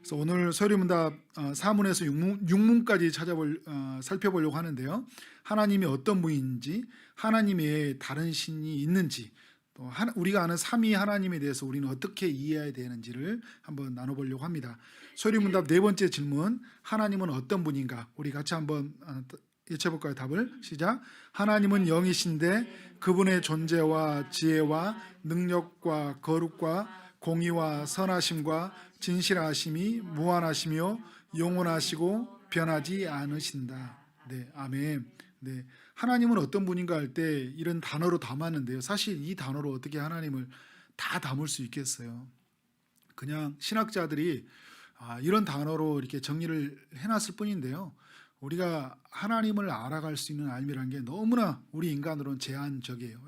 그래서 오늘 서리문답 사문에서 육문까지 살펴보려고 하는데요. 하나님이 어떤 분인지, 하나님 외에 다른 신이 있는지, 또 우리가 아는 삼위 하나님에 대해서 우리는 어떻게 이해해야 되는지를 한번 나눠보려고 합니다. 서리문답 네 번째 질문, 하나님은 어떤 분인가? 우리 같이 한번 여쭤볼까요? 답을 시작. 하나님은 영이신데 그분의 존재와 지혜와 능력과 거룩과 공의와 선하심과 진실하심이 무한하시며 영원하시고 변하지 않으신다. 네, 아멘. 네, 하나님은 어떤 분인가 할 때 이런 단어로 담았는데요. 사실 이 단어로 어떻게 하나님을 다 담을 수 있겠어요? 그냥 신학자들이 이런 단어로 이렇게 정리를 해놨을 뿐인데요. 우리가 하나님을 알아갈 수 있는 알미라는 게 너무나 우리 인간으로는 제한적이에요.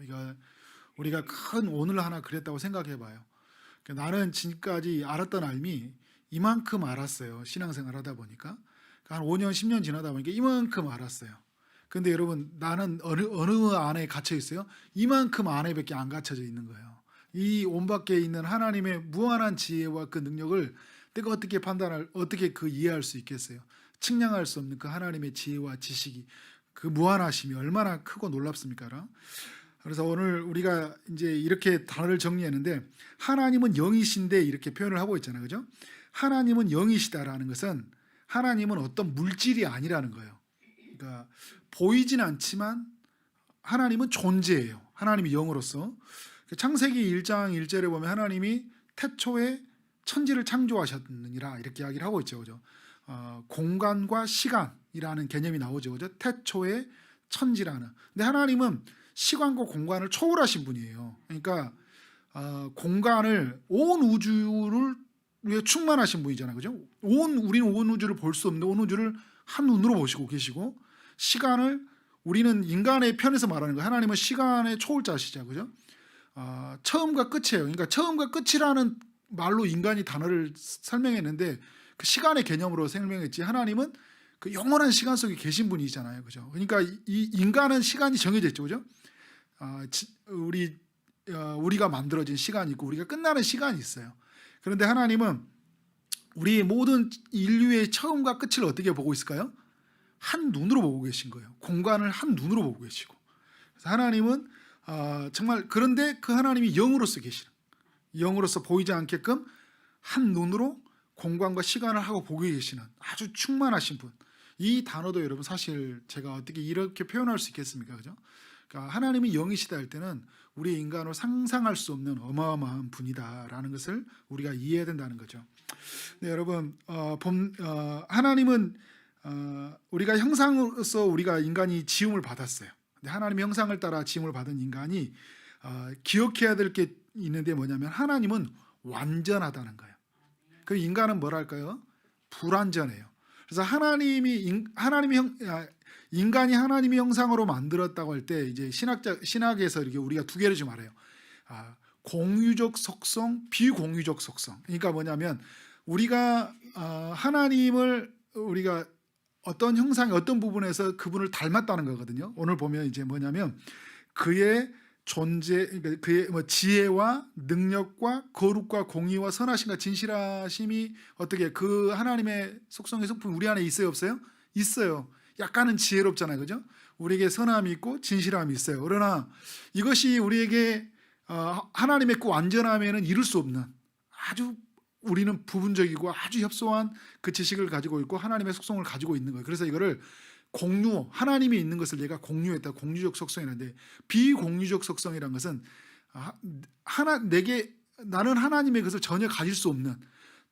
우리가 큰 오늘 하나 그랬다고 생각해봐요. 나는 지금까지 알았던 알미 이만큼 알았어요. 신앙생활 하다 보니까 한 5년 10년 지나다 보니까 이만큼 알았어요. 근데 여러분, 나는 어느 안에 갇혀 있어요? 이만큼 안에밖에 안 갇혀져 있는 거예요. 이 온 밖에 있는 하나님의 무한한 지혜와 그 능력을 내가 어떻게 이해할 수 있겠어요? 측량할 수 없는 그 하나님의 지혜와 지식이, 그 무한하심이 얼마나 크고 놀랍습니까? 그래서 오늘 우리가 이제 이렇게 단어를 정리했는데, 하나님은 영이신데 이렇게 표현을 하고 있잖아요. 그죠? 하나님은 영이시다라는 것은 하나님은 어떤 물질이 아니라는 거예요. 그러니까 보이진 않지만 하나님은 존재예요. 하나님이 영으로서. 창세기 1장 1절에 보면 하나님이 태초에 천지를 창조하셨느니라 이렇게 이야기를 하고 있죠. 그죠? 공간과 시간이라는 개념이 나오죠. 그죠? 태초에 천지라는. 근데 하나님은 시간과 공간을 초월하신 분이에요. 그러니까 공간을, 온 우주를 위해 충만하신 분이잖아요. 그죠? 우리는 온 우주를 볼 수 없는데 온 우주를 한 눈으로 보시고 계시고, 시간을, 우리는 인간의 편에서 말하는 거예요. 하나님은 시간의 초월자시죠. 그죠? 처음과 끝이에요. 그러니까 처음과 끝이라는 말로 인간이 단어를 설명했는데 그 시간의 개념으로 설명했지, 하나님은 그 영원한 시간 속에 계신 분이잖아요. 그죠? 그러니까 이 인간은 시간이 정해져 있죠. 그죠? 우리가 만들어진 시간이 있고 우리가 끝나는 시간이 있어요. 그런데 하나님은 우리 모든 인류의 처음과 끝을 어떻게 보고 있을까요? 한 눈으로 보고 계신 거예요. 공간을 한 눈으로 보고 계시고. 그래서 하나님은 정말, 그런데 그 하나님이 영으로서 계시는, 영으로서 보이지 않게끔 한 눈으로 공간과 시간을 하고 보고 계시는 아주 충만하신 분. 이 단어도 여러분, 사실 제가 어떻게 이렇게 표현할 수 있겠습니까? 그죠? 그러니까 하나님이 영이시다 할 때는 우리 인간으로 상상할 수 없는 어마어마한 분이다라는 것을 우리가 이해해야 된다는 거죠. 네, 여러분, 하나님은 우리가 형상으로서 우리가 인간이 지음을 받았어요. 근데 하나님의 형상을 따라 지음을 받은 인간이 기억해야 될 게 있는데 뭐냐면, 하나님은 완전하다는 거예요. 그 인간은 뭐랄까요? 불완전해요. 그래서 인간이 하나님의 형상으로 만들었다고 할 때, 이제 신학에서 이렇게 우리가 두 개를 좀 알아요. 공유적 속성, 비공유적 속성. 그러니까 뭐냐면, 우리가 하나님을, 우리가 어떤 형상의 어떤 부분에서 그분을 닮았다는 거거든요. 오늘 보면 이제 뭐냐면, 그의 존재, 그러니까 그의 지혜와 능력과 거룩과 공의와 선하심과 진실하심이 어떻게, 그 하나님의 속성의 성품 우리 안에 있어요, 없어요? 있어요. 약간은 지혜롭잖아요. 그죠? 우리에게 선함이 있고 진실함이 있어요. 그러나 이것이 우리에게 하나님의 그 완전함에는 이룰 수 없는, 아주 우리는 부분적이고 아주 협소한 그 지식을 가지고 있고 하나님의 속성을 가지고 있는 거예요. 그래서 이거를 하나님이 있는 것을 내가 공유했다, 공유적 속성이라는데, 비공유적 속성이라는 것은 나는 하나님의 것을 전혀 가질 수 없는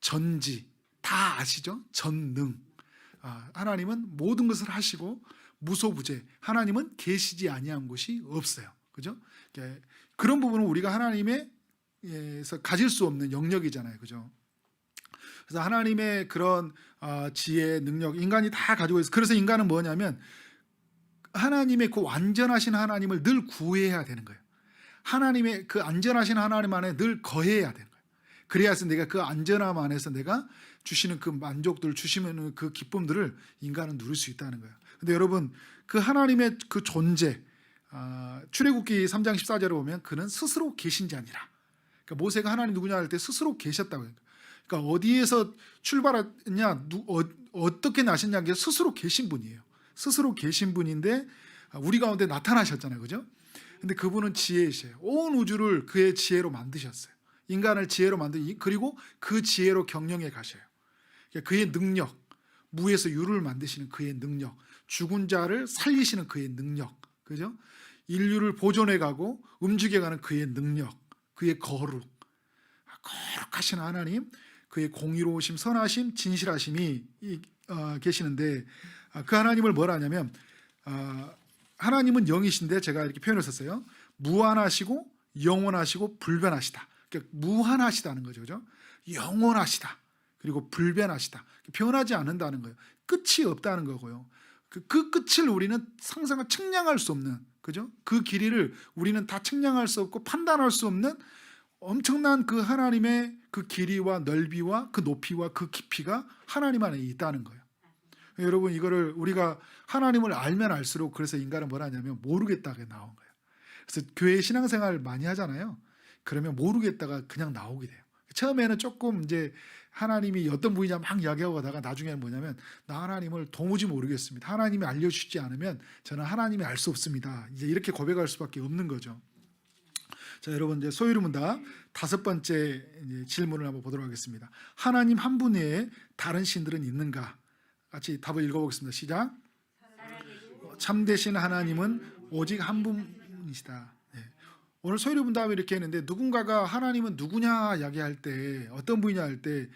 전지, 다 아시죠? 전능. 하나님은 모든 것을 하시고 무소부재, 하나님은 계시지 아니한 곳이 없어요. 그죠? 그런 부분은 우리가 하나님에서 가질 수 없는 영역이잖아요. 그죠? 그래서 하나님의 그런 지혜, 능력, 인간이 다 가지고 있어요. 그래서 인간은 뭐냐면, 하나님의 그 완전하신 하나님을 늘 구해야 되는 거예요. 하나님의 그 안전하신 하나님 안에 늘 거해야 되는 거예요. 그래야서 내가 그 안전함 안에서 내가 주시는 그 만족들, 주시는 그 기쁨들을 인간은 누릴 수 있다는 거예요. 근데 여러분, 그 하나님의 그 존재, 출애굽기 3장 14절에 보면 그는 스스로 계신 자니라. 그러니까 모세가 하나님 누구냐 할 때 스스로 계셨다고 해요. 그러니까 어디에서 출발했냐, 어떻게 나셨냐, 게 스스로 계신 분이에요. 스스로 계신 분인데 우리 가운데 나타나셨잖아요, 그죠? 근데 그분은 지혜이세요. 온 우주를 그의 지혜로 만드셨어요. 인간을 지혜로 그리고 그 지혜로 경영해 가셔요. 그러니까 그의 능력, 무에서 유를 만드시는 그의 능력, 죽은 자를 살리시는 그의 능력, 그죠? 인류를 보존해 가고 움직여 가는 그의 능력, 그의 거룩하신 하나님, 그의 공의로우심, 선하심, 진실하심이 계시는데, 그 하나님을 뭐라 하냐면, 하나님은 영이신데, 제가 이렇게 표현을 썼어요. 무한하시고 영원하시고 불변하시다. 그러니까 무한하시다는 거죠, 그죠? 영원하시다. 그리고 불변하시다. 변하지 않는다는 거예요. 끝이 없다는 거고요. 그 끝을 우리는 상상을 측량할 수 없는, 그죠? 그 길이를 우리는 다 측량할 수 없고 판단할 수 없는 엄청난 그 하나님의 그 길이와 넓이와 그 높이와 그 깊이가 하나님 안에 있다는 거예요. 여러분, 이거를 우리가 하나님을 알면 알수록, 그래서 인간은 뭐라 하냐면 모르겠다가 나온 거예요. 그래서 교회 신앙생활 많이 하잖아요. 그러면 모르겠다가 그냥 나오게 돼요. 처음에는 조금 이제 하나님이 어떤 분이냐 막 이야기하고 가다가 나중에는 뭐냐면, 나 하나님을 도무지 모르겠습니다. 하나님이 알려주시지 않으면 저는 하나님이 알 수 없습니다. 이제 이렇게 고백할 수밖에 없는 거죠. 자, 여러분, 이제 소유리문답 다섯 번째 질문을 한번 보도록 하겠습니다. 하나님 한 분 외에 다른 신들은 있는가? 같이 답을 읽어보겠습니다. 시작. 참되신 하나님은 오직 한 분이시다. 네. 오늘 소유리문답을 이렇게 했는데, 누군가가 하나님은 누구냐 이야기할 때, 어떤 분이냐 할 때,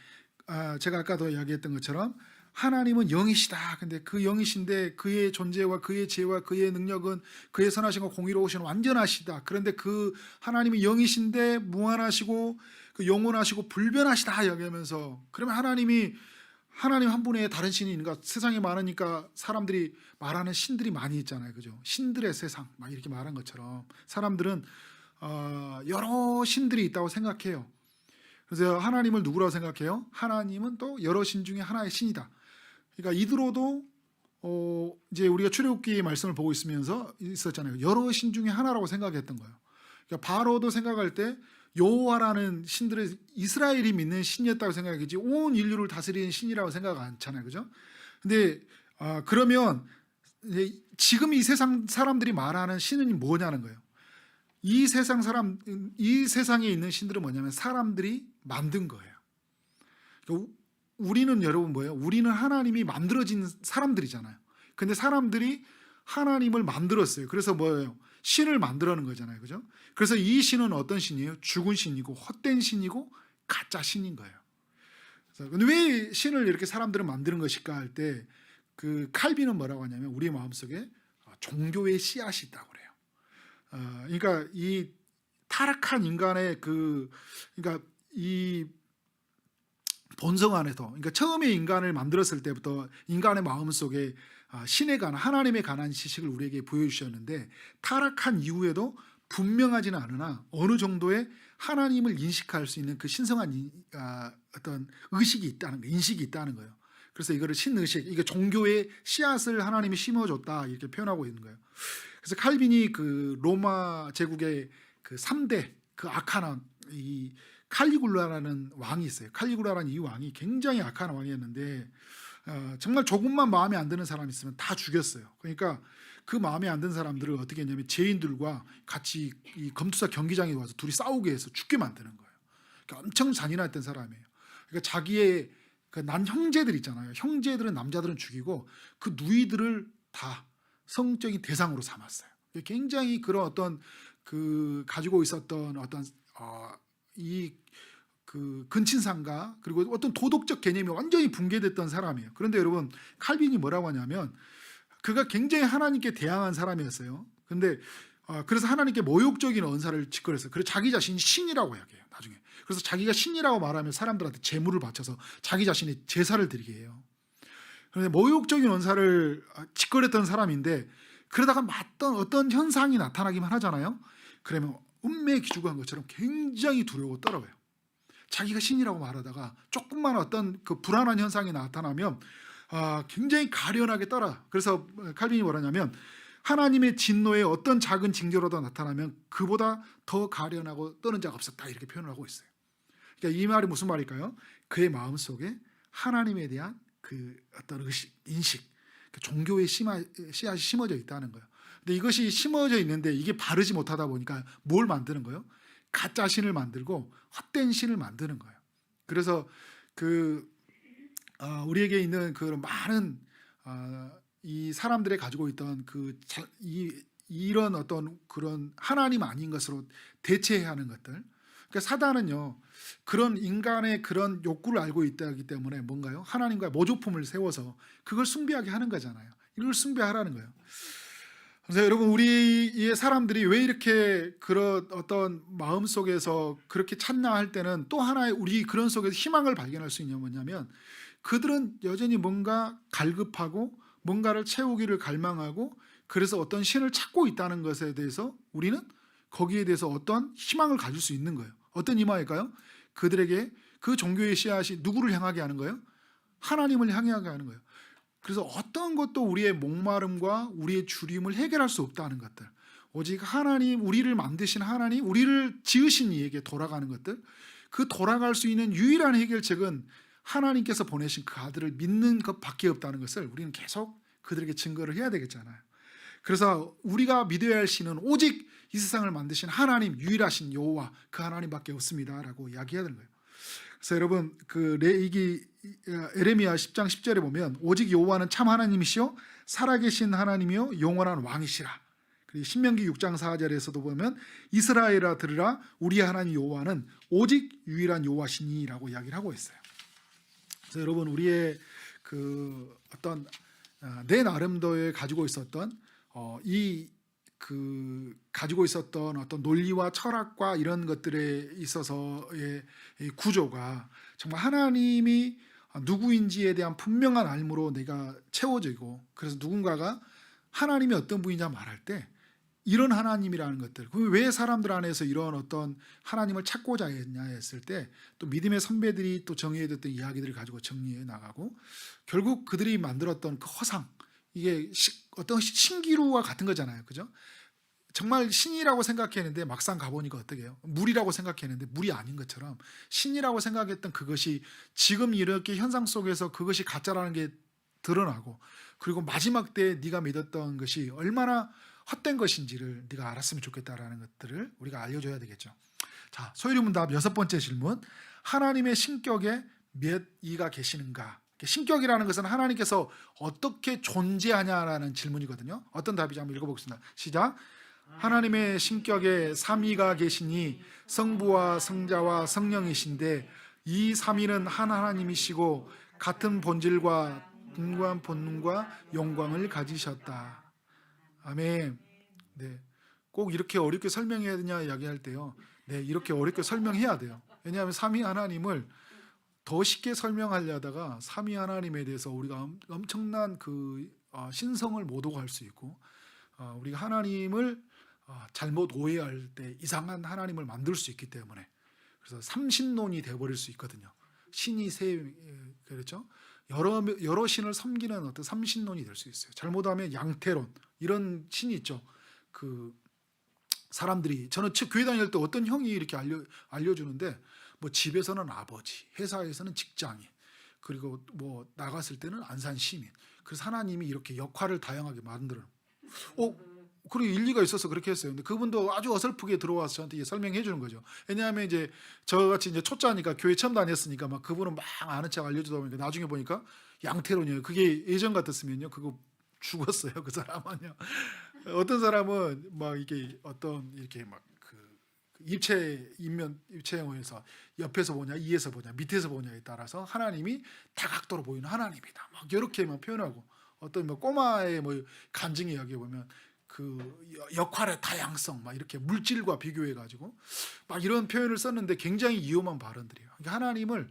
제가 아까도 이야기했던 것처럼 하나님은 영이시다. 근데 그 영이신데 그의 존재와 그의 지혜와 그의 능력은 그의 선하신 것 공의로우신 완전하시다. 그런데 그 하나님이 영이신데 무한하시고 그 영원하시고 불변하시다 이야기하면서, 그러면 하나님 한 분에 다른 신이 있는가? 세상에 많으니까 사람들이 말하는 신들이 많이 있잖아요, 그죠? 신들의 세상 막 이렇게 말한 것처럼 사람들은 여러 신들이 있다고 생각해요. 그래서 하나님을 누구라고 생각해요? 하나님은 또 여러 신 중에 하나의 신이다. 그러니까 이드로도 이제 우리가 출애굽기 말씀을 보고 있었잖아요. 여러 신 중에 하나라고 생각했던 거예요. 그러니까 바로도 생각할 때 여호와라는 신들을 이스라엘이 믿는 신이었다고 생각하지 온 인류를 다스리는 신이라고 생각 않잖아요, 그죠? 근데 그러면 지금 이 세상 사람들이 말하는 신은 뭐냐는 거예요. 이 세상에 있는 신들은 뭐냐면 사람들이 만든 거예요. 그러니까 우리는, 여러분, 뭐예요? 우리는 하나님이 만들어진 사람들이잖아요. 근데 사람들이 하나님을 만들었어요. 그래서 뭐예요? 신을 만들어낸 거잖아요, 그죠? 그래서 이 신은 어떤 신이에요? 죽은 신이고 헛된 신이고 가짜 신인 거예요. 근데 왜 신을 이렇게 사람들은 만드는 것일까 할 때, 그 칼빈은 뭐라고 하냐면 우리 마음속에 종교의 씨앗이 있다고 그래요. 그러니까 이 타락한 인간의 그러니까 이 본성 안에서, 그러니까 처음에 인간을 만들었을 때부터 인간의 마음속에 신에 관한, 하나님에 관한 지식을 우리에게 보여주셨는데, 타락한 이후에도 분명하지는 않으나 어느 정도의 하나님을 인식할 수 있는 그 신성한 어떤 의식이 있다는 거예요. 인식이 있다는 거예요. 그래서 이거를 신의식, 이게 종교의 씨앗을 하나님이 심어줬다 이렇게 표현하고 있는 거예요. 그래서 칼빈이 그 로마 제국의 그 3대 그 악한 이 칼리굴라라는 왕이 있어요. 칼리굴라라는 이 왕이 굉장히 악한 왕이었는데 정말 조금만 마음에 안 드는 사람이 있으면 다 죽였어요. 그러니까 그 마음에 안 드는 사람들을 어떻게 했냐면 죄인들과 같이 이 검투사 경기장에 와서 둘이 싸우게 해서 죽게 만드는 거예요. 그러니까 엄청 잔인했던 사람이에요. 그러니까 자기의 그 난 형제들 있잖아요. 형제들은, 남자들은 죽이고 그 누이들을 다 성적인 대상으로 삼았어요. 굉장히 그런 어떤 그 가지고 있었던 어떤 이 그 근친상가, 그리고 어떤 도덕적 개념이 완전히 붕괴됐던 사람이에요. 그런데 여러분, 칼빈이 뭐라고 하냐면 그가 굉장히 하나님께 대항한 사람이었어요. 근데 그래서 하나님께 모욕적인 언사를 짓거렸어요. 그래서 자기 자신이 신이라고 이야기해요, 나중에. 그래서 자기가 신이라고 말하면 사람들한테 제물을 바쳐서 자기 자신의 제사를 드리게 해요. 그런데 모욕적인 언사를 짓거렸던 사람인데, 그러다가 맞던 어떤 현상이 나타나기만 하잖아요. 그러면 운명에 기죽한 것처럼 굉장히 두려워 떨어요. 자기가 신이라고 말하다가 조금만 어떤 그 불안한 현상이 나타나면 굉장히 가련하게 떨어요. 그래서 칼빈이 뭐라냐면 하나님의 진노에 어떤 작은 징조라도 나타나면 그보다 더 가련하고 떠는 자가 없었다 이렇게 표현을 하고 있어요. 그러니까 이 말이 무슨 말일까요? 그의 마음 속에 하나님에 대한 그 어떤 의식, 인식, 그 종교의 씨앗이 심어져 있다는 거예요. 근데 이것이 심어져 있는데 이게 바르지 못하다 보니까 뭘 만드는 거예요? 가짜 신을 만들고 헛된 신을 만드는 거예요. 그래서 그 우리에게 있는 그 많은 이 사람들이 가지고 있던 이런 어떤 그런 하나님 아닌 것으로 대체해야 하는 것들. 그러니까 사단은요, 그런 인간의 그런 욕구를 알고 있다기 때문에 뭔가요? 하나님과 모조품을 세워서 그걸 숭배하게 하는 거잖아요. 이걸 숭배하라는 거예요. 그래서 여러분, 우리의 사람들이 왜 이렇게 그런 어떤 마음 속에서 그렇게 찾나 할 때는 또 하나의 우리 그런 속에서 희망을 발견할 수 있냐 뭐냐면, 그들은 여전히 뭔가 갈급하고 뭔가를 채우기를 갈망하고 그래서 어떤 신을 찾고 있다는 것에 대해서 우리는 거기에 대해서 어떤 희망을 가질 수 있는 거예요. 어떤 희망일까요? 그들에게 그 종교의 씨앗이 누구를 향하게 하는 거예요? 하나님을 향하게 하는 거예요. 그래서 어떤 것도 우리의 목마름과 우리의 주림을 해결할 수 없다는 것들, 오직 하나님, 우리를 만드신 하나님, 우리를 지으신 이에게 돌아가는 것들, 그 돌아갈 수 있는 유일한 해결책은 하나님께서 보내신 그 아들을 믿는 것밖에 없다는 것을 우리는 계속 그들에게 증거를 해야 되겠잖아요. 그래서 우리가 믿어야 할 신은 오직 이 세상을 만드신 하나님, 유일하신 여호와, 그 하나님밖에 없습니다라고 이야기해야 되는 거예요. 그래서 여러분, 에레미야 10장 10절에 보면 오직 여호와는 참 하나님이시요 살아계신 하나님이요 영원한 왕이시라. 그리고 신명기 6장 4절에서도 보면 이스라엘아 들으라, 우리 하나님 여호와는 오직 유일한 여호와시니라고 이야기를 하고 있어요. 그래서 여러분, 우리의 그 어떤 내 나름대로 가지고 있었던 가지고 있었던 어떤 논리와 철학과 이런 것들에 있어서의 구조가 정말 하나님이 누구인지에 대한 분명한 알므로 내가 채워지고, 그래서 누군가가 하나님이 어떤 분이냐 말할 때 이런 하나님이라는 것들, 왜 사람들 안에서 이런 어떤 하나님을 찾고자 했냐 했을 때 또 믿음의 선배들이 또 정의해뒀던 이야기들을 가지고 정리해 나가고, 결국 그들이 만들었던 그 허상, 이게 어떤 신기루와 같은 거잖아요. 그죠? 정말 신이라고 생각했는데 막상 가보니까 어떻게 해요? 물이라고 생각했는데 물이 아닌 것처럼, 신이라고 생각했던 그것이 지금 이렇게 현상 속에서 그것이 가짜라는 게 드러나고, 그리고 마지막 때 네가 믿었던 것이 얼마나 헛된 것인지를 네가 알았으면 좋겠다라는 것들을 우리가 알려줘야 되겠죠. 자, 소유리문답 6번째 질문. 하나님의 신격에 몇 이가 계시는가? 신격이라는 것은 하나님께서 어떻게 존재하냐라는 질문이거든요. 어떤 답인지 한번 읽어보겠습니다. 시작. 하나님의 신격에 삼위가 계시니 성부와 성자와 성령이신데 이 삼위는 한 하나님이시고 같은 본질과 분고한 본능과 영광을 가지셨다. 아멘. 네, 꼭 이렇게 어렵게 설명해야 되냐 이야기할 때요, 네, 이렇게 어렵게 설명해야 돼요. 왜냐하면 삼위 하나님을 더 쉽게 설명하려다가 삼위 하나님에 대해서 우리가 엄청난 신성을 못 오갈 수 있고, 우리가 하나님을 잘못 오해할 때 이상한 하나님을 만들 수 있기 때문에, 그래서 삼신론이 되어버릴 수 있거든요. 신이 그렇죠? 여러 신을 섬기는 어떤 삼신론이 될 수 있어요. 잘못하면 양태론, 이런 신이 있죠. 사람들이, 저는 교회 다닐 때 어떤 형이 이렇게 알려주는데, 뭐 집에서는 아버지, 회사에서는 직장인, 그리고 뭐 나갔을 때는 안산 시민. 그래서 하나님이 이렇게 역할을 다양하게 만들어. 그리고 일리가 있어서 그렇게 했어요. 근데 그분도 아주 어설프게 들어와서 저한테 설명해 주는 거죠. 왜냐하면 이제 저같이 이제 초짜니까, 교회 처음 다녔으니까 막 그분은 막 아는 척 알려주다 보니까 나중에 보니까 양태론이에요. 그게 예전 같았으면요, 그거 죽었어요. 그 사람은요. 어떤 사람은 막 이게 어떤 이렇게 막 입체형에서 옆에서 보냐, 위에서 보냐, 밑에서 보냐에 따라서 하나님이 다각도로 보이는 하나님이다, 막 이렇게만 표현하고, 어떤 뭐 꼬마의 뭐 간증 이야기에 보면 역할의 다양성, 막 이렇게 물질과 비교해 가지고 막 이런 표현을 썼는데 굉장히 위험한 발언들이에요. 그러니까 하나님을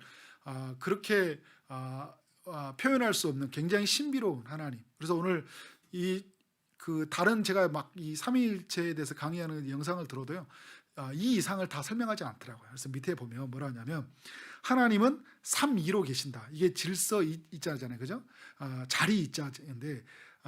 그렇게 표현할 수 없는 굉장히 신비로운 하나님. 그래서 오늘 다른 제가 막 이 삼위일체에 대해서 강의하는 영상을 들어도요, 이 이상을 다 설명하지 않더라고요. 그래서 밑에 보면 뭐라 하냐면, 하나님은 삼위로 계신다. 이게 질서 이자잖아요, 그죠? 자리 이자인데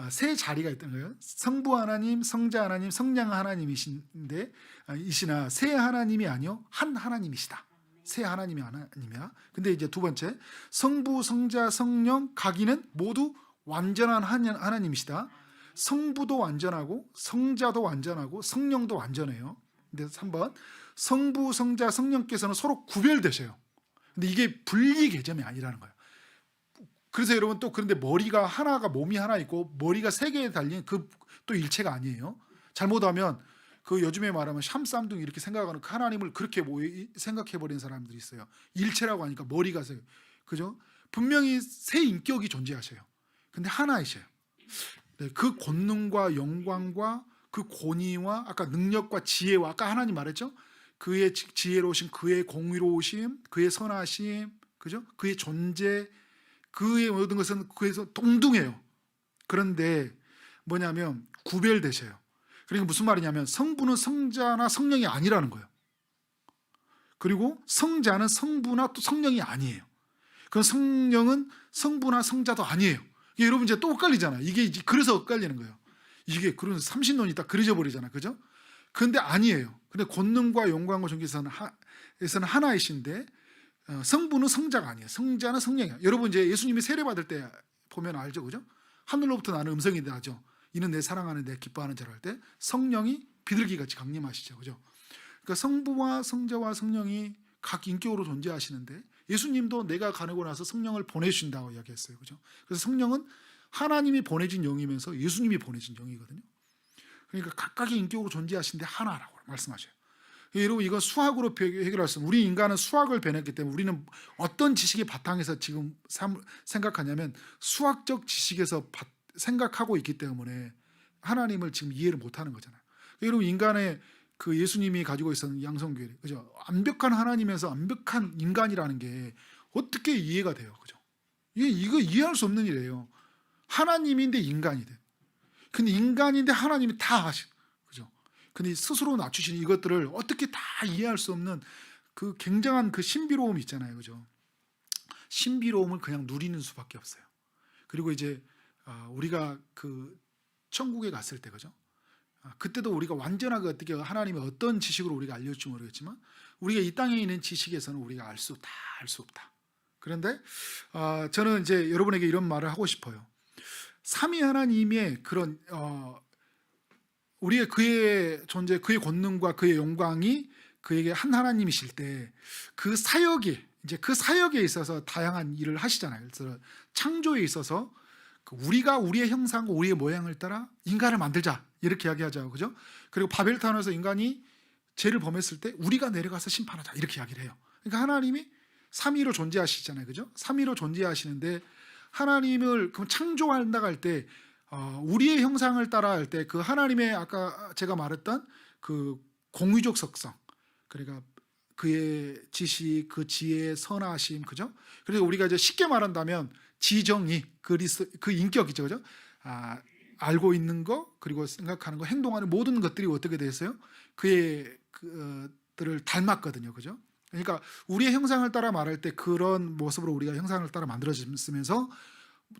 세 자리가 있다는 거예요. 성부 하나님, 성자 하나님, 성령 하나님이신데 이시나 세 하나님이 아니요 한 하나님이시다. 세 하나님이 하나님이야. 근데 이제 두 번째, 성부, 성자, 성령 각이는 모두 완전한 하나님이시다. 성부도 완전하고 성자도 완전하고 성령도 완전해요. 근데 3번, 성부, 성자, 성령께서는 서로 구별되셔요. 근데 이게 분리 개념이 아니라는 거예요. 그래서 여러분 또 그런데 머리가 하나가 몸이 하나 있고 머리가 세 개에 달린 그 또 일체가 아니에요. 잘못하면 그 요즘에 말하면 샴쌍둥이 이렇게 생각하는 그 하나님을 그렇게 생각해 버린 사람들이 있어요. 일체라고 하니까 머리가 세, 그죠? 분명히 세 인격이 존재하셔요. 근데 하나이셔요. 네, 그 권능과 영광과 그 권위와 아까 능력과 지혜와 아까 하나님 말했죠? 그의 지혜로우심, 그의 공의로우심, 그의 선하심, 그죠? 그의 존재, 그의 모든 것은 그에서 동등해요. 그런데 뭐냐면 구별되셔요. 그러니까 무슨 말이냐면 성부는 성자나 성령이 아니라는 거예요. 그리고 성자는 성부나 또 성령이 아니에요. 그럼 성령은 성부나 성자도 아니에요. 이게 여러분 이제 또 엇갈리잖아요. 이게 그래서 엇갈리는 거예요. 이게 그런 삼신론이 딱 그려져 버리잖아요. 그죠? 근데 아니에요. 근데 권능과 영광과 존귀에서는 하나이신데 성부는 성자가 아니에요. 성자는 성령이에요. 여러분 이제 예수님이 세례 받을 때 보면 알죠, 그죠? 하늘로부터 나는 음성이 나죠. 이는 내 사랑하는 내 기뻐하는 자라 할 때 성령이 비둘기같이 강림하시죠, 그죠? 그러니까 성부와 성자와 성령이 각 인격으로 존재하시는데 예수님도 내가 가고 나서 성령을 보내주신다고 이야기했어요, 그죠? 그래서 성령은 하나님이 보내진 영이면서 예수님이 보내진 영이거든요. 그러니까 각각의 인격으로 존재하시는데 하나라고 말씀하셔요. 여러분 이거 수학으로 해결할 수 없어요. 우리 인간은 수학을 배웠기 때문에 우리는 어떤 지식의 바탕에서 지금 생각하냐면 수학적 지식에서 생각하고 있기 때문에 하나님을 지금 이해를 못하는 거잖아요. 여러분 인간의 그 예수님이 가지고 있었던 양성교회, 그죠? 완벽한 하나님에서 완벽한 인간이라는 게 어떻게 이해가 돼요, 그죠? 이거 이해할 수 없는 일이에요. 하나님인데 인간이 돼. 근데 인간인데 하나님이 다 하신, 그죠? 근데 스스로 낮추신 이것들을 어떻게 다 이해할 수 없는 그 굉장한 그 신비로움이 있잖아요, 그죠? 신비로움을 그냥 누리는 수밖에 없어요. 그리고 이제 우리가 그 천국에 갔을 때, 그죠? 그때도 우리가 완전하게 어떻게 하나님의 어떤 지식으로 우리가 알려줄지 모르겠지만 우리가 이 땅에 있는 지식에서는 우리가 알 수 없다. 그런데 저는 이제 여러분에게 이런 말을 하고 싶어요. 삼위 하나님의 그런 우리의 그의 존재, 그의 권능과 그의 영광이 그에게 한 하나님이실 때 그 사역에 이제 그 사역에 있어서 다양한 일을 하시잖아요. 그래서 창조에 있어서 우리가 우리의 형상과 우리의 모양을 따라 인간을 만들자 이렇게 이야기하죠, 그죠? 그리고 바벨타운에서 인간이 죄를 범했을 때 우리가 내려가서 심판하자 이렇게 이야기를 해요. 그러니까 하나님이 삼위로 존재하시잖아요, 그죠? 삼위로 존재하시는데 하나님을 그럼 창조한다고 할 때 우리의 형상을 따라 할 때 그 하나님의 아까 제가 말했던 그 공의적 속성, 그러니까 그의 지식, 그 지혜, 선하심, 그죠? 그래서 우리가 이제 쉽게 말한다면 지정의, 그 인격이죠, 그죠? 알고 있는 거, 그리고 생각하는 거, 행동하는 모든 것들이 어떻게 됐어요? 그의 그들을 닮았거든요, 그죠? 그러니까 우리의 형상을 따라 말할 때 그런 모습으로 우리가 형상을 따라 만들어지면서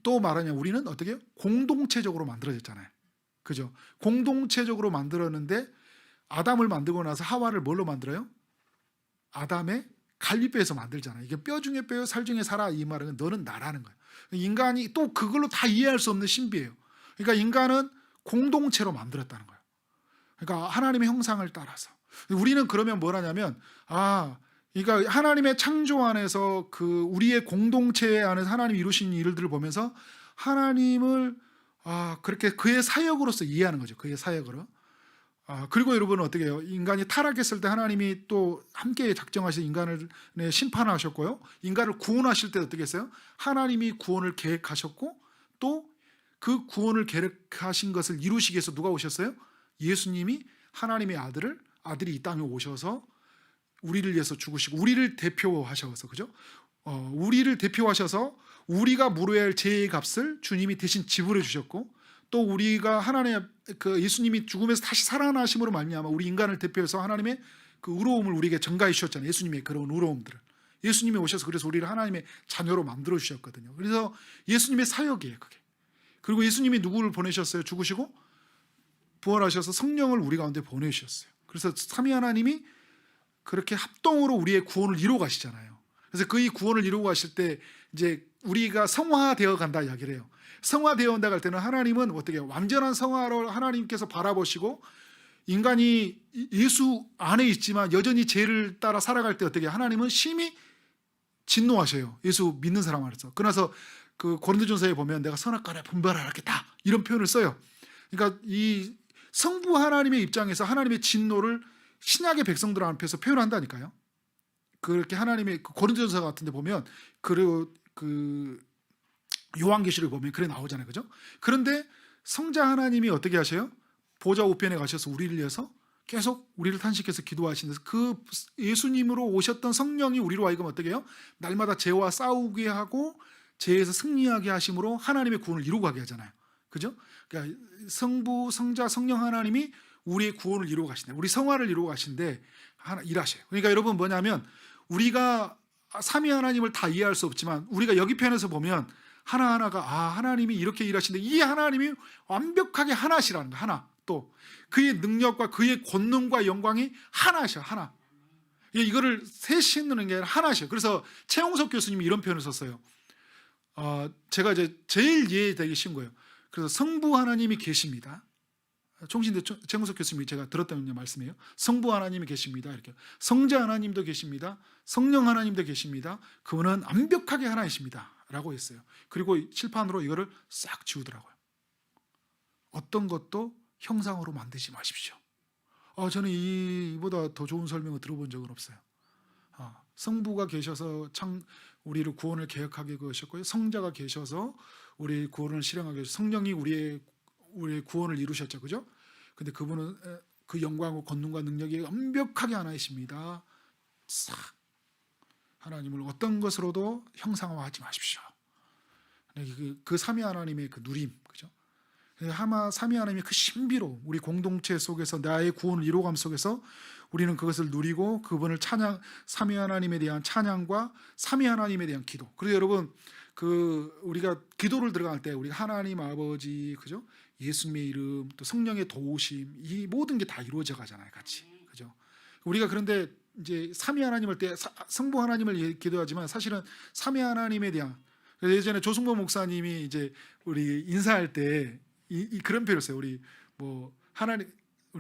또 말하냐, 우리는 어떻게 공동체적으로 만들어졌잖아요, 그죠? 공동체적으로 만들었는데 아담을 만들고 나서 하와를 뭘로 만들어요? 아담의 갈비뼈에서 만들잖아요. 이게 뼈 중에 뼈요, 살 중에 살아, 이 말은 너는 나라는 거예요. 인간이 또 그걸로 다 이해할 수 없는 신비예요. 그러니까 인간은 공동체로 만들었다는 거예요. 그러니까 하나님의 형상을 따라서. 우리는 그러면 뭘 하냐면 그러니까 하나님의 창조 안에서 그 우리의 공동체 안에서 하나님이 이루신 일들을 보면서 하나님을 그렇게 그의 사역으로서 이해하는 거죠. 그의 사역으로. 그리고 여러분은 어떻게 해요? 인간이 타락했을 때 하나님이 또 함께 작정하신 인간을 심판하셨고요. 인간을 구원하실 때 어떻게 했어요? 하나님이 구원을 계획하셨고 또 그 구원을 계획하신 것을 이루시기 위해서 누가 오셨어요? 예수님이 하나님의 아들이 이 땅에 오셔서 우리를 위해서 죽으시고 우리를 대표하셔서, 그죠? 우리를 대표하셔서 우리가 물어야 할 죄의 값을 주님이 대신 지불해 주셨고 또 우리가 하나님의 그 예수님이 죽음에서 다시 살아나심으로 말미암아 우리 인간을 대표해서 하나님의 그 의로움을 우리에게 전가해 주셨잖아요. 예수님의 그런 의로움들을 예수님이 오셔서 그래서 우리를 하나님의 자녀로 만들어 주셨거든요. 그래서 예수님의 사역이에요, 그게. 그리고 예수님이 누구를 보내셨어요? 죽으시고 부활하셔서 성령을 우리 가운데 보내주셨어요. 그래서 삼위 하나님이 그렇게 합동으로 우리의 구원을 이루어 가시잖아요. 그래서 그 이 구원을 이루어 가실 때 이제 우리가 성화되어 간다 이야기를 해요. 성화되어 온다 할 때는 하나님은 어떻게 완전한 성화를 하나님께서 바라보시고 인간이 예수 안에 있지만 여전히 죄를 따라 살아갈 때 어떻게 하나님은 심히 진노하셔요. 예수 믿는 사람 안에서. 그래서 그 고린도전서에 보면 내가 선악과를 분별하겠다 이런 표현을 써요. 그러니까 이 성부 하나님의 입장에서 하나님의 진노를 신약의 백성들 앞에서 표현한다니까요. 그렇게 하나님의 고린도전서 같은 데 보면 그리고 그 요한계시록 보면 그래 나오잖아요. 그죠? 그런데 성자 하나님이 어떻게 하셔요? 보좌 우편에 가셔서 우리를 위해서 계속 우리를 탄식해서 기도하시면서 그 예수님으로 오셨던 성령이 우리로 하여금 어떻게 해요? 날마다 죄와 싸우게 하고 죄에서 승리하게 하심으로 하나님의 구원을 이루고 가게 하잖아요. 그죠? 그러니까 성부, 성자, 성령 하나님이 우리의 구원을 이루고 가신다. 우리 성화를 이루고 가신데 일하셔요. 그러니까 여러분 뭐냐면 우리가 삼위 하나님을 다 이해할 수 없지만 우리가 여기 편에서 보면 하나하나가 하나님이 이렇게 일하시는데 이 하나님이 완벽하게 하나시라는 거. 하나. 또 그의 능력과 그의 권능과 영광이 하나셔. 하나. 이거를 셋이 있는 게 아니라 하나셔. 그래서 최홍석 교수님이 이런 표현을 썼어요. 제가 이제 제일 이해되기 쉬운 거예요. 그래서 성부 하나님이 계십니다. 총신대 최홍석 교수님이 제가 들었던 말씀이에요. 성부 하나님이 계십니다. 이렇게 성자 하나님도 계십니다. 성령 하나님도 계십니다. 그분은 완벽하게 하나이십니다. 라고 했어요. 그리고 칠판으로 이거를 싹 지우더라고요. 어떤 것도 형상으로 만드지 마십시오. 저는 이보다 더 좋은 설명을 들어본 적은 없어요. 성부가 계셔서 우리를 구원을 계획하게 하셨고요. 성자가 계셔서 우리 구원을 실행하게 하셨고 성령이 우리의 구원을 이루셨죠. 그죠? 근데 그분은 그 영광과 권능과 능력이 완벽하게 하나이십니다. 싹 하나님을 어떤 것으로도 형상화하지 마십시오. 그 삼위 하나님의 그 누림, 그죠? 삼위 하나님의 그 신비로 우리 공동체 속에서 나의 구원을 이루어감 속에서 우리는 그것을 누리고 그분을 삼위 하나님에 대한 찬양과 삼위 하나님에 대한 기도. 그래서 여러분 우리가 기도를 들어갈 때 우리 하나님 아버지, 그죠? 예수님의 이름, 또 성령의 도우심, 이 모든 게 다 이루어져 가잖아요, 같이, 그죠? 우리가 그런데 이제 삼위 하나님을 때 성부 하나님을 기도하지만 사실은 삼위 하나님에 대한 예전에 조승모 목사님이 이제 우리 인사할 때 그런 표현을 써요. 우리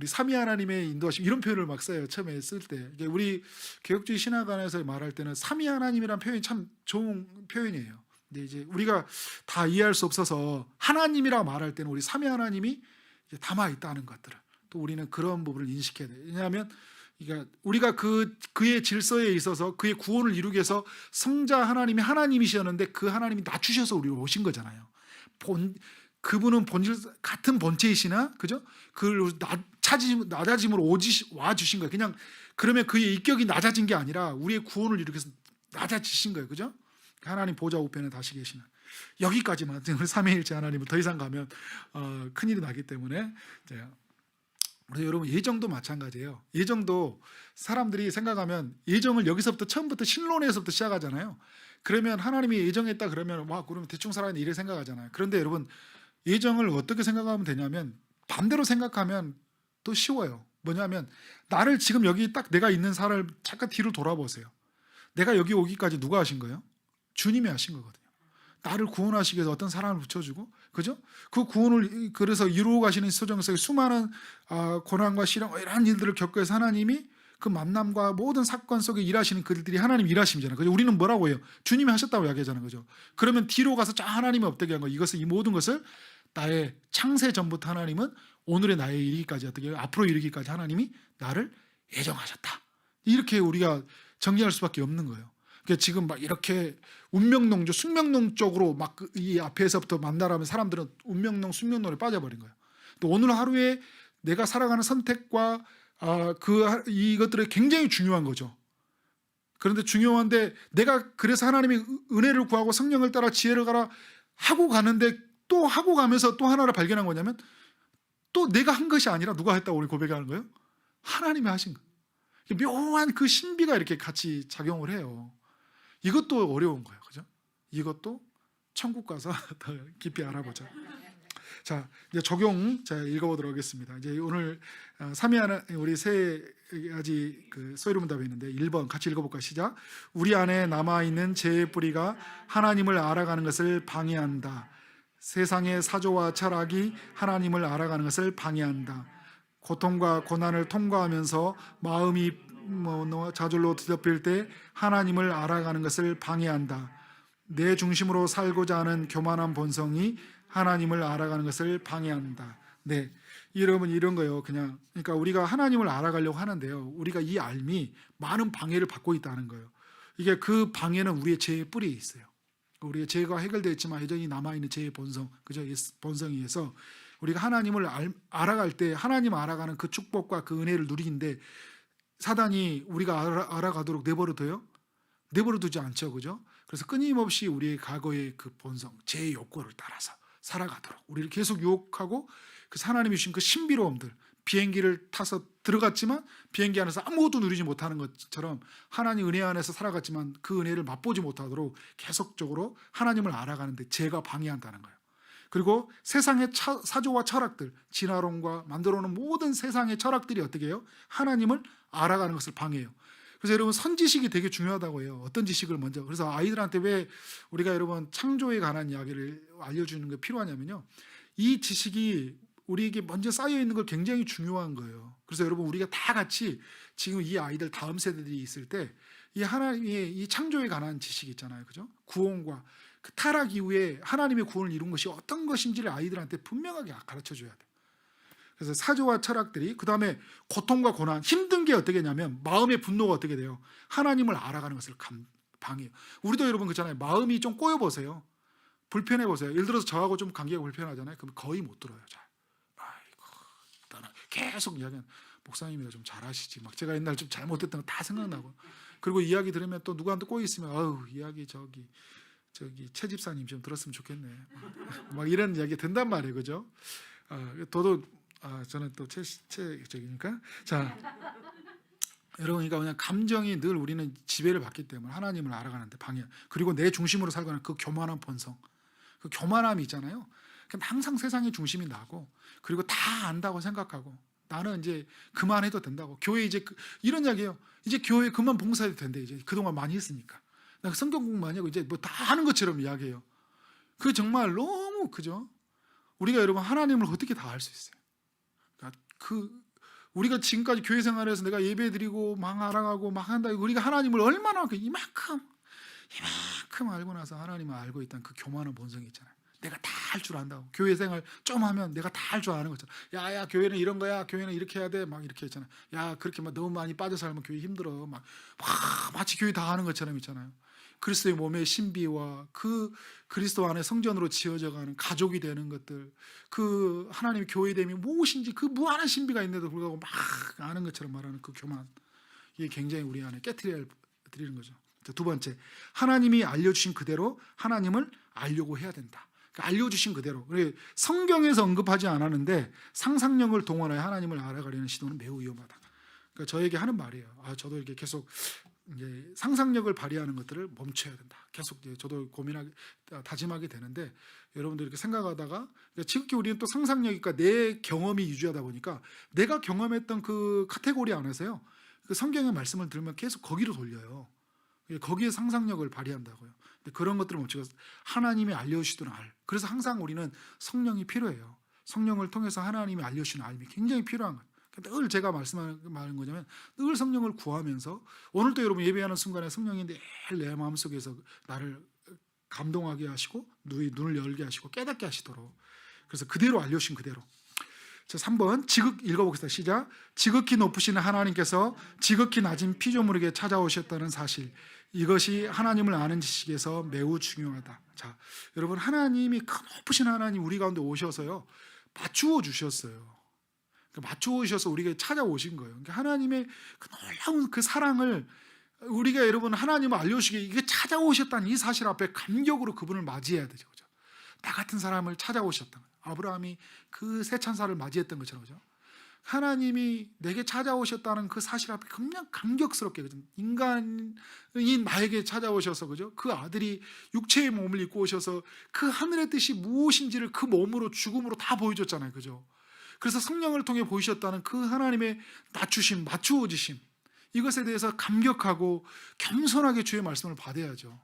삼위 하나님의 인도하심 이런 표현을 막 써요. 처음에 쓸 때. 우리 개혁주의 신학관에서 말할 때는 삼위 하나님이라는 표현이 참 좋은 표현이에요. 근데 이제 우리가 다 이해할 수 없어서 하나님이라고 말할 때는 우리 삼위 하나님이 이제 담아 있다는 것들을 또 우리는 그런 부분을 인식해야 돼요. 왜냐하면 우리가 그의 질서에 있어서 그의 구원을 이루기 위해서 성자 하나님이 하나님이셨는데 그 하나님이 낮추셔서 우리로 오신 거잖아요. 그분은 같은 본체이시나, 그죠? 그 낮아짐으로 와 주신 거예요. 그냥 그러면 그의 인격이 낮아진 게 아니라 우리의 구원을 이루기 위해서 낮아지신 거예요. 그죠? 하나님 보좌 우편에 다시 계시는 여기까지만. 삼위일체 하나님은 더 이상 가면 큰일이 나기 때문에 그래서 여러분 예정도 마찬가지예요. 예정도 사람들이 생각하면 예정을 여기서부터 처음부터 신론에서부터 시작하잖아요. 그러면 하나님이 예정했다 그러면 그러면 대충 살아야 이래 생각하잖아요. 그런데 여러분 예정을 어떻게 생각하면 되냐면 반대로 생각하면 더 쉬워요. 뭐냐면 나를 지금 여기 딱 내가 있는 사람을 잠깐 뒤로 돌아보세요. 내가 여기 오기까지 누가 하신 거예요? 주님이 하신 거거든요. 나를 구원하시기 위해서 어떤 사람을 붙여주고, 그죠? 그 구원을 그래서 이루어 가시는 소정 속에 수많은 고난과 시련 이런 일들을 겪어서 하나님이 그 만남과 모든 사건 속에 일하시는 그들이 하나님 일하심이잖아요. 그죠? 우리는 뭐라고 해요? 주님이 하셨다고 이야기하잖아요. 그죠? 그러면 뒤로 가서 하나님이 어떻게 한 거? 이 모든 것을 나의 창세 전부터 하나님은 오늘의 나의 이르기까지 어떻게 해요? 앞으로 이르기까지 하나님이 나를 예정하셨다. 이렇게 우리가 정리할 수밖에 없는 거예요. 그러니까 지금 이렇게 운명론조, 숙명론 쪽으로 이 앞에서부터 만나라면 사람들은 운명론, 숙명론에 빠져버린 거예요. 또 오늘 하루에 내가 살아가는 선택과 이것들이 굉장히 중요한 거죠. 그런데 중요한데 내가 그래서 하나님의 은혜를 구하고 성령을 따라 지혜를 가라 하고 가는데 또 하고 가면서 또 하나를 발견한 거냐면 또 내가 한 것이 아니라 누가 했다고 우리 고백하는 거예요? 하나님이 하신 거예요. 묘한 그 신비가 이렇게 같이 작용을 해요. 이것도 어려운 거예요. 그죠? 이것도 천국 가서 더 깊이 알아보자. 자, 이제 적용 자 읽어보도록 하겠습니다. 이제 오늘 삼위하나 우리 세 가지 그 소이름답이 있는데 1번 같이 읽어볼까요? 시작. 우리 안에 남아 있는 죄의 뿌리가 하나님을 알아가는 것을 방해한다. 세상의 사조와 철학이 하나님을 알아가는 것을 방해한다. 고통과 고난을 통과하면서 마음이 좌절로 뒤덮일 때 하나님을 알아가는 것을 방해한다. 내 중심으로 살고자 하는 교만한 본성이 하나님을 알아가는 것을 방해한다. 네, 여러분 이런 거요. 그냥 그러니까 우리가 하나님을 알아가려고 하는데요. 우리가 이 알미 많은 방해를 받고 있다는 거예요. 이게 그 방해는 우리의 죄의 뿌리에 있어요. 우리의 죄가 해결되었지만 여전히 남아 있는 죄의 본성, 그죠? 본성에 의해서 우리가 하나님을 알아갈 때 하나님 알아가는 그 축복과 그 은혜를 누리는데 사단이 우리가 알아가도록 내버려둬요? 내버려두지 않죠, 그죠? 그래서 끊임없이 우리의 과거의 그 본성, 죄의 욕구를 따라서 살아가도록 우리를 계속 유혹하고 그 하나님이 주신 그 신비로움들, 비행기를 타서 들어갔지만 비행기 안에서 아무것도 누리지 못하는 것처럼 하나님 은혜 안에서 살아갔지만 그 은혜를 맛보지 못하도록 계속적으로 하나님을 알아가는데 죄가 방해한다는 거예요. 그리고 세상의 사조와 철학들, 진화론과 만들어놓은 모든 세상의 철학들이 어떻게 해요? 하나님을 알아가는 것을 방해해요. 그래서 여러분 선지식이 되게 중요하다고 해요. 어떤 지식을 먼저. 그래서 아이들한테 왜 우리가 여러분 창조에 관한 이야기를 알려주는 게 필요하냐면요. 이 지식이 우리에게 먼저 쌓여 있는 걸 굉장히 중요한 거예요. 그래서 여러분 우리가 다 같이 지금 이 아이들 다음 세대들이 있을 때 이 하나님의 이 창조에 관한 지식 있잖아요. 그죠? 구원과 그 타락 이후에 하나님의 구원을 이룬 것이 어떤 것인지를 아이들한테 분명하게 가르쳐 줘야 돼요. 그래서 사조와 철학들이 그 다음에 고통과 고난, 힘든 게 어떻게 되냐면 마음의 분노가 어떻게 돼요? 하나님을 알아가는 것을 방해해요. 우리도 여러분 그렇잖아요. 마음이 좀 꼬여 보세요. 불편해 보세요. 예를 들어서 저하고 좀 관계가 불편하잖아요. 그럼 거의 못 들어요. 잘. 아이고, 나는 계속 이야기하는 목사님이 좀 잘하시지. 막 제가 옛날 좀 잘못했던 거 다 생각나고. 그리고 이야기 들으면 또 누구한테 꼬여 있으면 아우 이야기 저기 최 집사님 좀 들었으면 좋겠네. 막 이런 이야기 된단 말이에요, 그죠? 저는 또 저기니까 자 여러분, 그러니까 그냥 감정이 늘 우리는 지배를 받기 때문에 하나님을 알아가는데 방해. 그리고 내 중심으로 살고는 그 교만한 본성, 그 교만함이 있잖아요. 항상 세상의 중심이 나고 그리고 다 안다고 생각하고 나는 이제 그만해도 된다고. 교회 이제 이런 이야기예요. 이제 교회 그만 봉사해도 된대. 이제 그동안 많이 했으니까. 나 성경 공부 많이 하고 이제 뭐 다 하는 것처럼 이야기해요. 그 정말 너무 그죠? 우리가 여러분 하나님을 어떻게 다 알 수 있어요? 그러니까 우리가 지금까지 교회 생활에서 내가 예배드리고 막 알아가고 막 한다. 우리가 하나님을 얼마나 이만큼 알고 나서 하나님을 알고 있다는 그 교만한 본성이 있잖아요. 내가 다 할 줄 안다고. 교회 생활 좀 하면 내가 다 할 줄 아는 거잖아. 야 교회는 이런 거야. 교회는 이렇게 해야 돼. 막 이렇게 했잖아. 야 그렇게 막 너무 많이 빠져 살면 교회 힘들어. 막 마치 교회 다 하는 것처럼 있잖아요. 그리스도의 몸의 신비와 그 그리스도 안에 성전으로 지어져가는 가족이 되는 것들, 그 하나님의 교회됨이 무엇인지 그 무한한 신비가 있는데도 불구하고 막 아는 것처럼 말하는 그 교만, 이게 굉장히 우리 안에 깨트려야 드리는 거죠. 두 번째, 하나님이 알려주신 그대로 하나님을 알려고 해야 된다. 그러니까 알려주신 그대로. 성경에서 언급하지 않았는데 상상력을 동원하여 하나님을 알아가려는 시도는 매우 위험하다. 그러니까 저에게 하는 말이에요. 저도 이렇게 계속 이제 상상력을 발휘하는 것들을 멈춰야 된다. 계속 이제 저도 다짐하게 되는데, 여러분들 이렇게 생각하다가 지극히 우리는 또 상상력이니까 내 경험이 유지하다 보니까 내가 경험했던 그 카테고리 안에서요, 그 성경의 말씀을 들으면 계속 거기로 돌려요. 거기에 상상력을 발휘한다고요. 그런 것들을 멈추고 하나님이 알려주시던 알. 그래서 항상 우리는 성령이 필요해요. 성령을 통해서 하나님이 알려주시는 알미 굉장히 필요한 거예요. 늘 제가 말씀하는 거냐면 늘 성령을 구하면서, 오늘도 여러분 예배하는 순간에 성령이 늘 내 마음속에서 나를 감동하게 하시고 눈을 열게 하시고 깨닫게 하시도록, 그래서 그대로 알려주신 그대로. 자, 3번 읽어보겠습니다. 시작. 지극히 높으신 하나님께서 지극히 낮은 피조물에게 찾아오셨다는 사실, 이것이 하나님을 아는 지식에서 매우 중요하다. 자, 여러분, 하나님이 그 높으신 하나님 우리 가운데 오셔서요 맞추어 주셨어요. 맞추어 주셔서 우리에게 찾아오신 거예요. 그러니까 하나님의 그 놀라운 그 사랑을 우리가 여러분 하나님을 알려주시기에 이게 찾아오셨다는 이 사실 앞에 감격으로 그분을 맞이해야 되죠. 그죠? 나 같은 사람을 찾아오셨던 거예요. 아브라함이 그 새 찬사를 맞이했던 것처럼. 그죠? 하나님이 내게 찾아오셨다는 그 사실 앞에 그냥 감격스럽게, 그죠? 인간인 나에게 찾아오셔서, 그죠? 그 아들이 육체의 몸을 입고 오셔서 그 하늘의 뜻이 무엇인지를 그 몸으로 죽음으로 다 보여줬잖아요, 그죠? 그래서 성령을 통해 보이셨다는 그 하나님의 낮추심, 맞추어지심, 이것에 대해서 감격하고 겸손하게 주의 말씀을 받아야죠.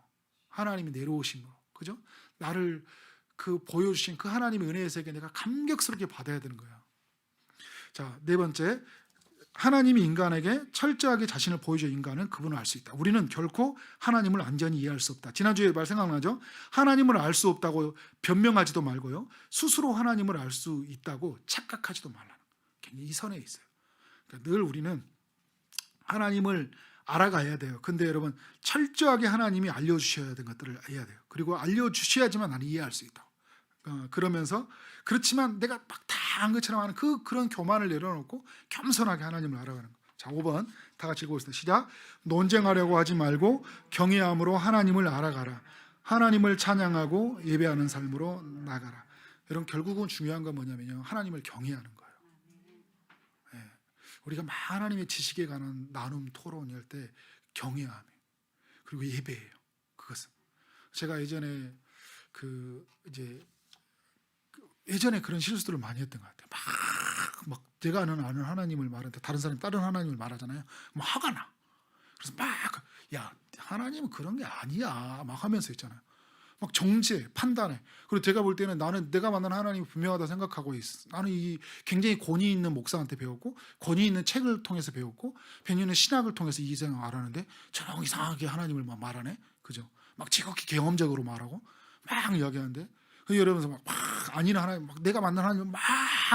하나님이 내려오심으로, 그죠? 나를 그 보여주신 그 하나님의 은혜에서에게 내가 감격스럽게 받아야 되는 거예요. 자, 네 번째, 하나님이 인간에게 철저하게 자신을 보여줘 인간은 그분을 알 수 있다. 우리는 결코 하나님을 완전히 이해할 수 없다. 지난주에 말 생각나죠? 하나님을 알 수 없다고 변명하지도 말고요, 스스로 하나님을 알 수 있다고 착각하지도 말라는 거예요. 이 선에 있어요. 그러니까 늘 우리는 하나님을 알아가야 돼요. 근데 여러분, 철저하게 하나님이 알려주셔야 되는 것들을 해야 돼요. 그리고 알려주셔야지만 나는 이해할 수 있다. 그러면서 그렇지만 내가 막 다 한 것처럼 하는 그런 교만을 내려놓고 겸손하게 하나님을 알아가는 거. 자, 5번 다 같이 읽어보겠습니다. 시작. 논쟁하려고 하지 말고 경외함으로 하나님을 알아가라. 하나님을 찬양하고 예배하는 삶으로 나가라. 여러분, 결국은 중요한 건 뭐냐면요, 하나님을 경외하는 거예요. 예. 우리가 막 하나님의 지식에 관한 나눔 토론할 때 경외함이에요. 그리고 예배예요. 그것은 제가 예전에 예전에 그런 실수들을 많이 했던 것 같아요. 막 제가 아는 하나님을 말하는데 다른 사람이 다른 하나님을 말하잖아요. 막 화가 나. 그래서 야, 하나님은 그런 게 아니야 막 하면서 있잖아요. 막 정죄, 판단해. 그리고 제가 볼 때는 나는 내가 만난 하나님이 분명하다 생각하고 있어. 나는 굉장히 권위 있는 목사한테 배웠고, 권위 있는 책을 통해서 배웠고, 권위 있는 신학을 통해서 이 생각을 알았는데 저런 이상하게 하나님을 막 말하네, 그죠? 막 지극히 경험적으로 말하고 막 이야기하는데, 이러면서 막 아니나 하나님, 막 내가 만난 하나님을 막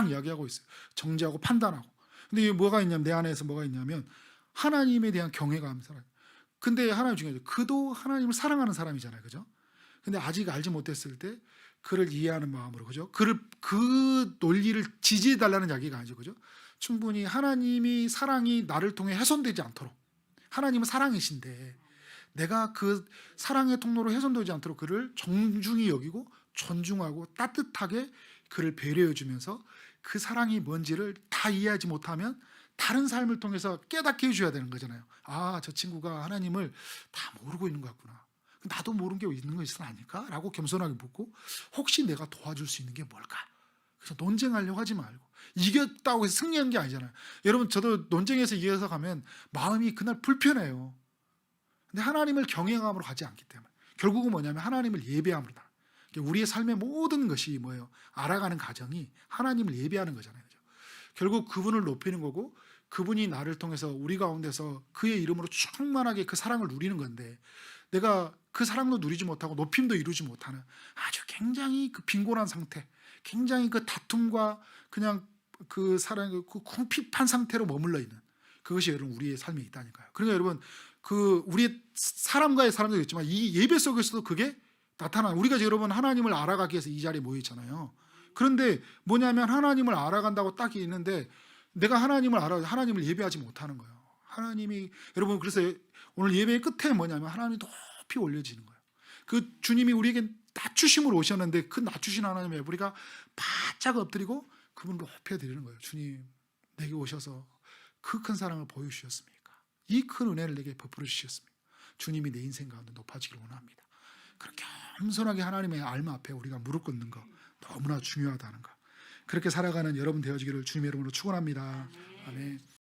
이야기하고 있어요. 정죄하고 판단하고. 근데 이게 뭐가 있냐면, 내 안에서 뭐가 있냐면 하나님에 대한 경외가 하는 사람. 근데 하나님 중요하죠. 그도 하나님을 사랑하는 사람이잖아요, 그죠? 근데 아직 알지 못했을 때 그를 이해하는 마음으로, 그죠? 그 논리를 지지해 달라는 이야기가 아니죠, 그죠? 충분히 하나님이 사랑이 나를 통해 훼손되지 않도록, 하나님은 사랑이신데 내가 그 사랑의 통로로 훼손되지 않도록 그를 정중히 여기고 존중하고 따뜻하게 그를 배려해 주면서 그 사랑이 뭔지를 다 이해하지 못하면 다른 삶을 통해서 깨닫게 해줘야 되는 거잖아요. 아, 저 친구가 하나님을 다 모르고 있는 것 같구나. 나도 모르는 게 있는 거 있어 아닐까? 라고 겸손하게 묻고, 혹시 내가 도와줄 수 있는 게 뭘까? 그래서 논쟁하려고 하지 말고, 이겼다고 해서 승리한 게 아니잖아요. 여러분, 저도 논쟁에서 이겨서 가면 마음이 그날 불편해요. 근데 하나님을 경외함으로 가지 않기 때문에 결국은 뭐냐면 하나님을 예배함으로다. 우리의 삶의 모든 것이 뭐예요? 알아가는 과정이 하나님을 예배하는 거잖아요. 결국 그분을 높이는 거고, 그분이 나를 통해서 우리 가운데서 그의 이름으로 충만하게 그 사랑을 누리는 건데, 내가 그 사랑도 누리지 못하고 높임도 이루지 못하는 아주 굉장히 그 빈곤한 상태, 굉장히 그 다툼과 그냥 그 사랑, 그 궁핍한 상태로 머물러 있는, 그것이 여러분 우리의 삶에 있다니까요. 그러니까 여러분, 우리 사람과의 사람도 있지만 이 예배 속에서도 그게 나타나는, 우리가 여러분 하나님을 알아가기 위해서 이 자리에 모여 있잖아요. 그런데 뭐냐면 하나님을 알아간다고 딱 있는데 내가 하나님을 예배하지 못하는 거예요. 하나님이, 여러분, 그래서 오늘 예배의 끝에 뭐냐면 하나님이 높이 올려지는 거예요. 그 주님이 우리에게 낮추심으로 오셨는데 그 낮추신 하나님의 우리가 바짝 엎드리고 그분을 높여드리는 거예요. 주님, 내게 오셔서 그 큰 사랑을 보여주셨습니까? 이 큰 은혜를 내게 베풀어 주셨습니까? 주님이 내 인생 가운데 높아지길 원합니다. 그렇게 겸손하게 하나님의 알마 앞에 우리가 무릎 꿇는 거 너무나 중요하다는 거, 그렇게 살아가는 여러분 되어지기를 주님의 이름으로 축원합니다. 아멘.